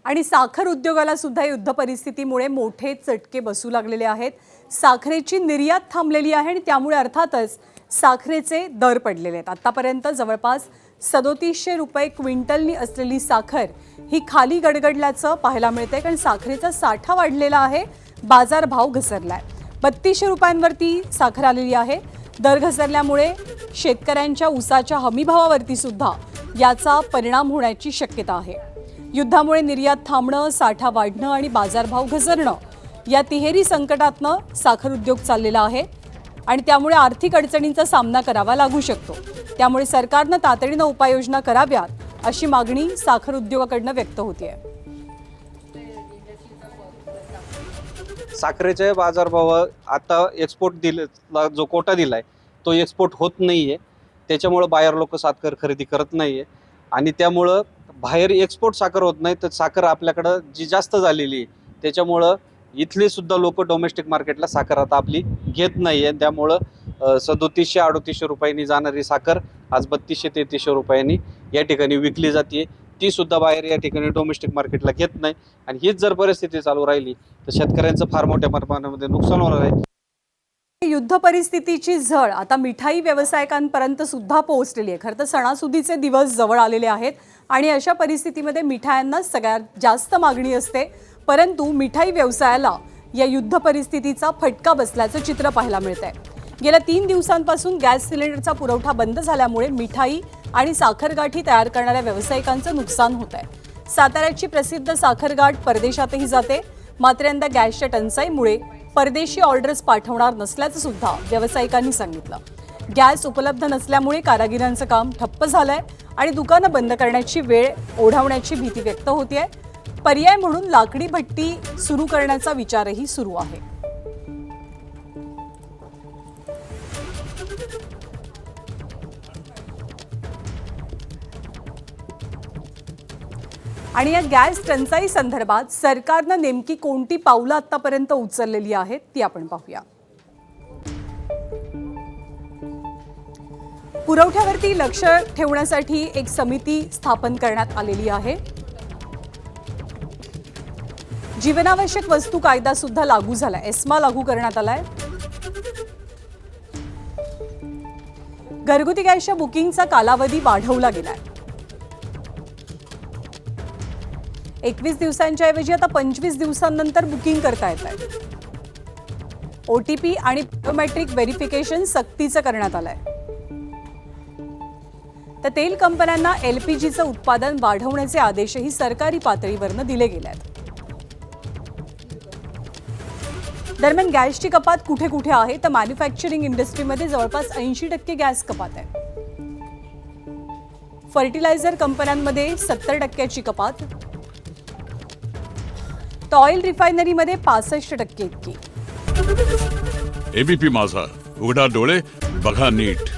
आणि साखर उद्योगाला सुद्धा युद्ध परिस्थितीमुळे मोठे चटके बसू लागलेले आहेत। साखरेची निर्यात थांबलेली आहे आणि त्यामुळे अर्थातच साखरेचे दर पडलेले आहेत। आतापर्यंत जवळपास 3700 रुपये क्विंटलनी असलेली साखर ही खाली गडगडल्याचं पाहायला मिळते, कारण साखरेचा साठा वाढलेला आहे, बाजारभाव घसरलाय। 3200 रुपयांवरती साखर आलेली आहे। दर घसरल्यामुळे शेतकऱ्यांच्या ऊसाच्या हमीभावावरती सुद्धा याचा परिणाम होण्याची शक्यता आहे। युद्धामुळे निर्यात थांबणं, साठा वाढणं आणि बाजारभाव घसरणं या तिहेरी संकटातनं साखर उद्योग चाललेला आहे आणि त्यामुळे आर्थिक अडचणींचा सामना करावा लागू शकतो। त्यामुळे सरकारनं तातडीनं उपाययोजना कराव्यात अशी मागणी साखर उद्योगाकडनं व्यक्त होतीये। साखरेचे बाजारभाव आता एक्सपोर्ट दिला जो कोटा दिलाय तो एक्सपोर्ट होत नाहीये, त्याच्यामुळे बायर लोक साखर खरेदी करत नाहीये आणि त्यामुळे बाहेर एक्सपोर्ट साखर होत नाही, तर साखर आपल्याकडे जी जास्त झालेली आहे त्याच्यामुळे इथले सुद्धा लोक डोमेस्टिक मार्केटला साखर आता आपली घेत नाहीये। त्यामुळे 3700-3800 रुपयांनी जाणारी साखर आज 3200-3300 रुपयांनी या ठिकाणी विकली जाते। ती सुद्धा बाहेर या ठिकाणी डोमेस्टिक मार्केटला घेत नाही आणि हीच जर परिस्थिती चालू राहिली तर शेतकऱ्यांचं फार मोठ्या प्रमाणामध्ये नुकसान होणार आहे। युद्ध परिस्थितीची झळ आता मिठाई व्यावसायिकांपर्यंत सुद्धा पोहोचलेली आहे। खरं तर सणासुदीचे दिवस जवळ आलेले आहेत आणि अशा परिस्थितीमध्ये मिठायांना सगळ्यात जास्त मागणी असते, परंतु मिठाई व्यवसायाला या युद्ध परिस्थितीचा फटका बसल्याचं चित्र पाहायला मिळतंय। गेल्या 3 दिवसांपासून गॅस सिलेंडरचा पुरवठा बंद झाल्यामुळे मिठाई आणि साखरगाठी तयार करणाऱ्या व्यावसायिकांचं नुकसान होत आहे। साताऱ्याची प्रसिद्ध साखरगाठ परदेशातही जाते, मात्र यंदा गॅसच्या टंचाईमुळे परदेशी ऑर्डर्स पाठवणार नसल्याचं सुद्धा व्यावसायिकांनी सांगितलं। गॅस उपलब्ध नसल्यामुळे कारागिरांचं काम ठप्प झालंय आणि दुकानं बंद करण्याची वेळ ओढावण्याची भीती व्यक्त होतीये। पर्याय म्हणून लाकडी भट्टी सुरू करण्याचा विचारही सुरू आहे। आणि या गॅस टंचाई संदर्भात सरकारनं नेमकी कोणती पावलं आतापर्यंत उचललेली आहेत ती आपण पाहूया। पुरवठ्यावरती लक्ष ठेवण्यासाठी एक समिती स्थापन करण्यात आलेली आहे। जीवनावश्यक वस्तू कायदा सुद्धा लागू झालाय, एस्मा लागू करण्यात आलाय। घरगुती गॅसच्या बुकिंगचा कालावधी वाढवला गेलाय। 21 दिवसांच्या ऐवजी आता 25 दिवसांनंतर बुकिंग करता येत आहे। OTP आणि बायोमेट्रिक व्हेरिफिकेशन सक्तीचं करण्यात आलंय। तर तेल कंपन्यांना LPGचं उत्पादन वाढवण्याचे आदेशही सरकारी पातळीवरनं दिले गेले आहेत। दरम्यान गॅसची कपात कुठे कुठे आहे तर मॅन्युफॅक्चरिंग इंडस्ट्रीमध्ये जवळपास 80% गॅस कपात आहे। फर्टिलायझर कंपन्यांमध्ये 70% कपात, तर ऑइल रिफायनरीमध्ये 65% इतकी। ABP माझा, उघडा डोळे बघा नीट।